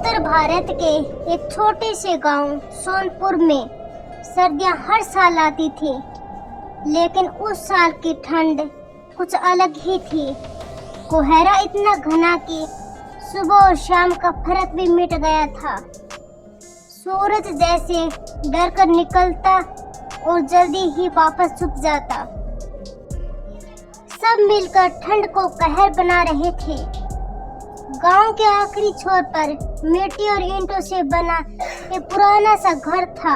उत्तर भारत के एक छोटे से गांव सोनपुर में सर्दियां हर साल आती थी, लेकिन उस साल की ठंड कुछ अलग ही थी। कोहरा इतना घना कि सुबह और शाम का फर्क भी मिट गया था। सूरज जैसे डर कर निकलता और जल्दी ही वापस छुप जाता। सब मिलकर ठंड को कहर बना रहे थे। गांव के आखिरी छोर पर मिट्टी और ईंटों से बना एक पुराना सा घर था।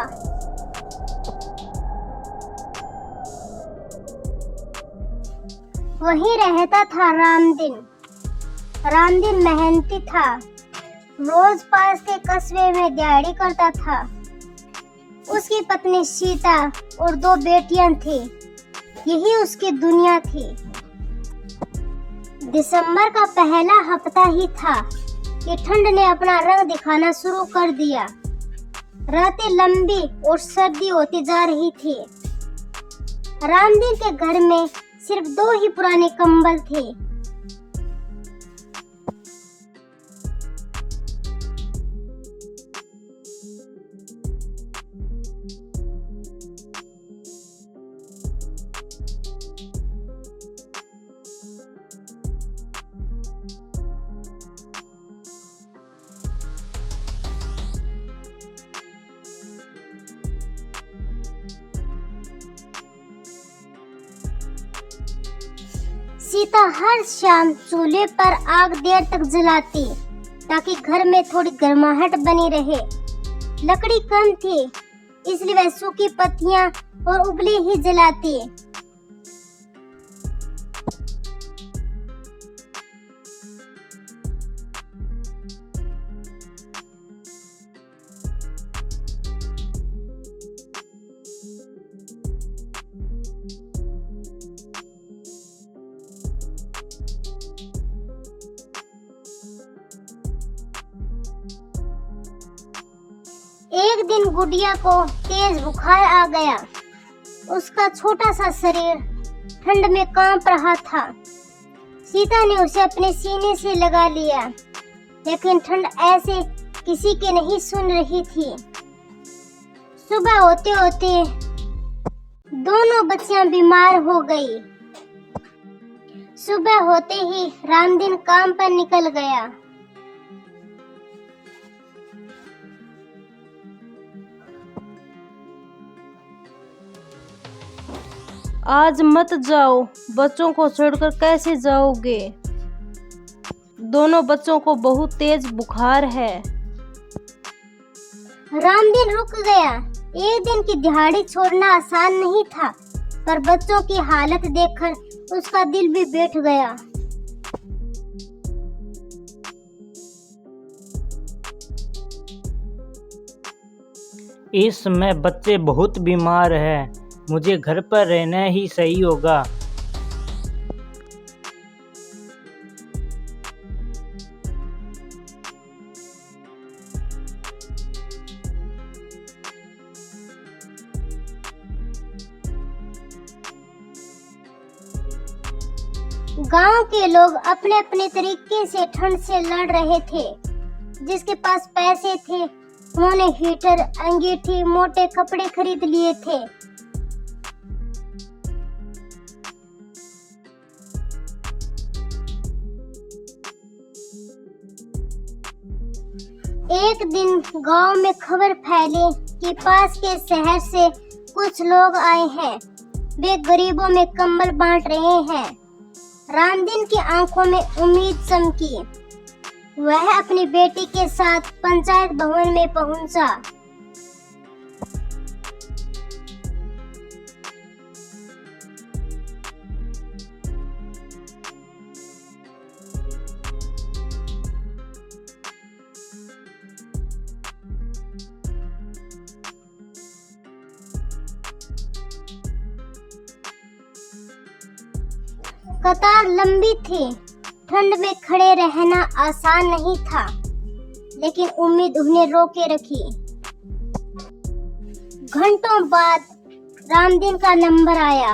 वहीं रहता था रामदीन। रामदीन मेहनती था, रोज पास के कस्बे में दिहाड़ी करता था। उसकी पत्नी सीता और 2 बेटियां थी। यही उसकी दुनिया थी। दिसंबर का पहला हफ्ता ही था कि ठंड ने अपना रंग दिखाना शुरू कर दिया। रातें लंबी और सर्दी होती जा रही थी। रामदीन के घर में सिर्फ 2 ही पुराने कंबल थे। सीता हर शाम चूल्हे पर आग देर तक जलाती ताकि घर में थोड़ी गर्माहट बनी रहे। लकड़ी कम थी, इसलिए वह सूखी पत्तियां और उबली ही जलाती। एक दिन गुड़िया को तेज बुखार आ गया। उसका छोटा सा शरीर ठंड में कांप रहा था। सीता ने उसे अपने सीने से लगा लिया, लेकिन ठंड ऐसे किसी की नहीं सुन रही थी। सुबह होते होते दोनों बच्चियां बीमार हो गई। सुबह होते ही रामदीन काम पर निकल गया। आज मत जाओ, बच्चों को छोड़कर कैसे जाओगे? दोनों बच्चों को बहुत तेज बुखार है। रामदीन रुक गया। एक दिन की दिहाड़ी छोड़ना आसान नहीं था, पर बच्चों की हालत देखकर उसका दिल भी बैठ गया। इस समय बच्चे बहुत बीमार हैं। मुझे घर पर रहना ही सही होगा। गांव के लोग अपने अपने तरीके से ठंड से लड़ रहे थे। जिसके पास पैसे थे उन्होंने हीटर, अंगीठी, मोटे कपड़े खरीद लिए थे। एक दिन गांव में खबर फैली कि पास के शहर से कुछ लोग आए हैं। वे गरीबों में कंबल बांट रहे हैं। रामदीन की आंखों में उम्मीद चमकी। वह अपनी बेटी के साथ पंचायत भवन में पहुंचा। कतार लंबी थी। ठंड में खड़े रहना आसान नहीं था, लेकिन उम्मीद उन्हें रोके रखी। घंटों बाद रामदीन का नंबर आया।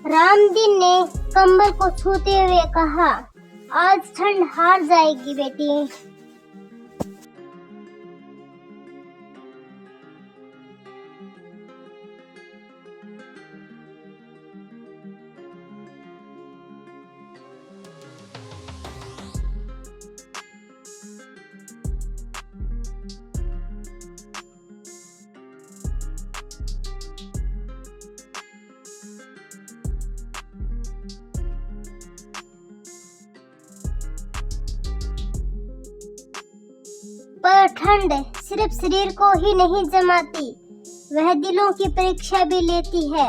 रामदीन ने कंबल को छूते हुए कहा, आज ठंड हार जाएगी बेटी। पर ठंड सिर्फ शरीर को ही नहीं जमाती, वह दिलों की परीक्षा भी लेती है।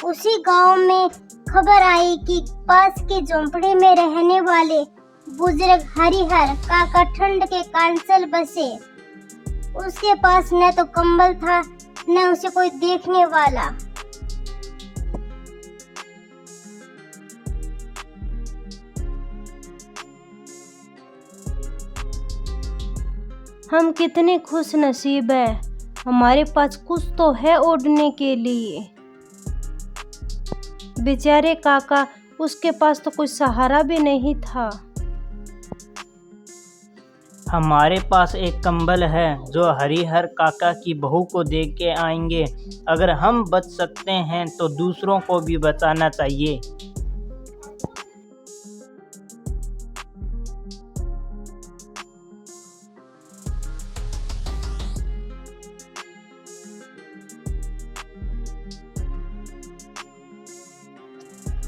उसी गांव में खबर आई कि पास के झोंपड़े में रहने वाले बुजुर्ग हरिहर काका ठंड के कारण चल बसे। उसके पास न तो कंबल था न उसे कोई देखने वाला। हम कितने खुश नसीब है, हमारे पास कुछ तो है ओढ़ने के लिए। बेचारे काका, उसके पास तो कोई सहारा भी नहीं था। हमारे पास एक कंबल है जो हरिहर काका की बहू को दे के आएंगे। अगर हम बच सकते हैं तो दूसरों को भी बचाना चाहिए।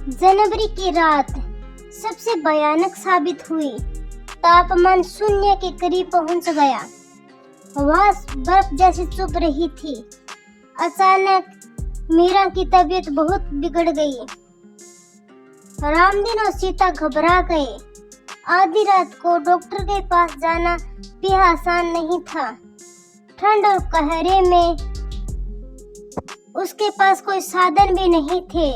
जनवरी की रात सबसे भयानक साबित हुई। तापमान शून्य के करीब पहुंच गया। हवा बर्फ जैसी चुभ रही थी। अचानक मीरा की तबीयत बहुत बिगड़ गई। रामदीन और सीता घबरा गए। आधी रात को डॉक्टर के पास जाना भी आसान नहीं था। ठंड और कहरे में उसके पास कोई साधन भी नहीं थे।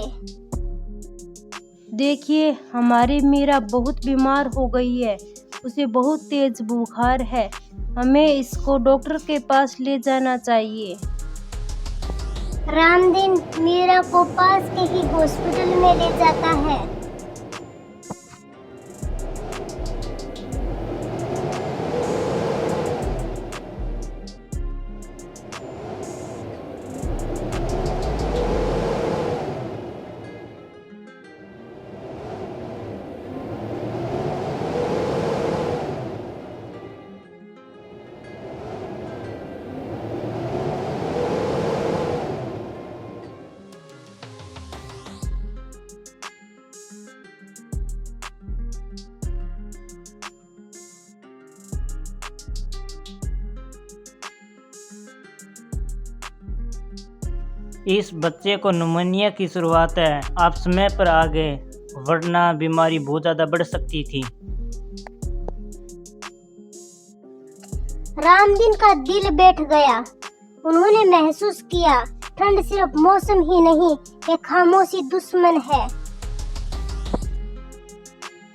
देखिए, हमारी मीरा बहुत बीमार हो गई है, उसे बहुत तेज बुखार है। हमें इसको डॉक्टर के पास ले जाना चाहिए। रामदीन मीरा को पास के ही हॉस्पिटल में ले जाता है। इस बच्चे को निमोनिया की शुरुआत है। आप समय पर आ गए, वरना बीमारी बहुत ज़्यादा बढ़ सकती थी। रामदीन का दिल बैठ गया। उन्होंने महसूस किया ठंड सिर्फ मौसम ही नहीं, एक खामोशी दुश्मन है।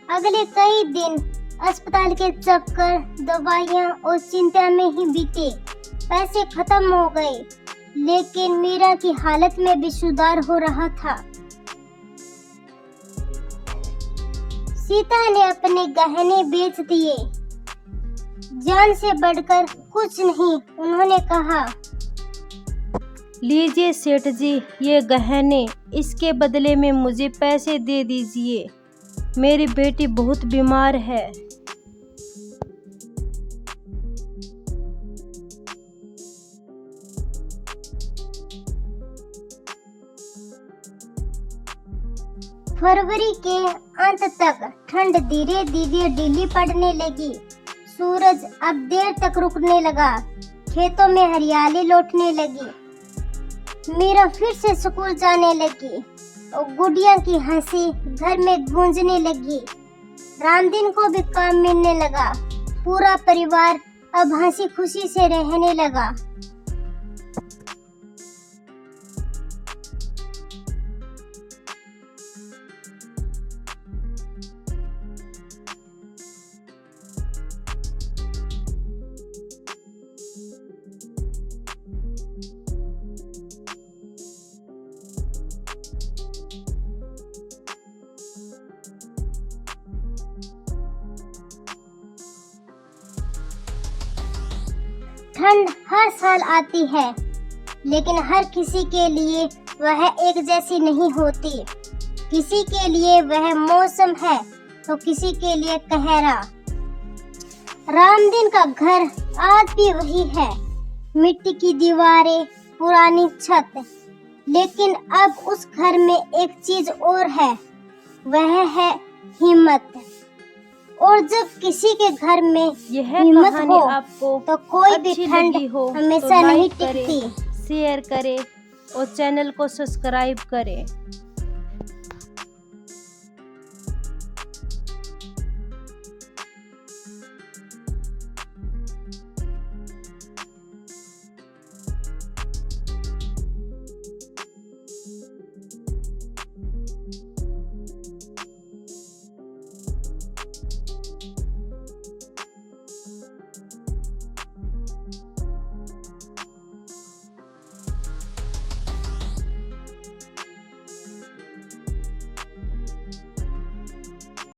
अगले कई दिन अस्पताल के चक्कर, दवाइयां और चिंता में ही बीते। पैसे खत्म हो गए, लेकिन मीरा की हालत में भी सुधार हो रहा था। सीता ने अपने गहने बेच दिए। जान से बढ़कर कुछ नहीं, उन्होंने कहा। लीजिए सेठ जी, ये गहने, इसके बदले में मुझे पैसे दे दीजिए। मेरी बेटी बहुत बीमार है। फरवरी के अंत तक ठंड धीरे धीरे ढीली पड़ने लगी। सूरज अब देर तक रुकने लगा। खेतों में हरियाली लौटने लगी। मीरा फिर से स्कूल जाने लगी और गुड़िया की हंसी घर में गूंजने लगी। रामदीन को भी काम मिलने लगा। पूरा परिवार अब हंसी खुशी से रहने लगा। ठंड हर साल आती है, लेकिन हर किसी के लिए वह एक जैसी नहीं होती। किसी के लिए वह मौसम है तो किसी के लिए कहरा। रामदीन का घर आज भी वही है, मिट्टी की दीवारें, पुरानी छत, लेकिन अब उस घर में एक चीज और है, वह है हिम्मत। और जब किसी के घर में यह हिम्मत कहानी हो आपको तो कोई भी अच्छी ठंड लगी हो तो हमेशा नहीं लाइक करें, टिकती। शेयर करें और चैनल को सब्सक्राइब करें।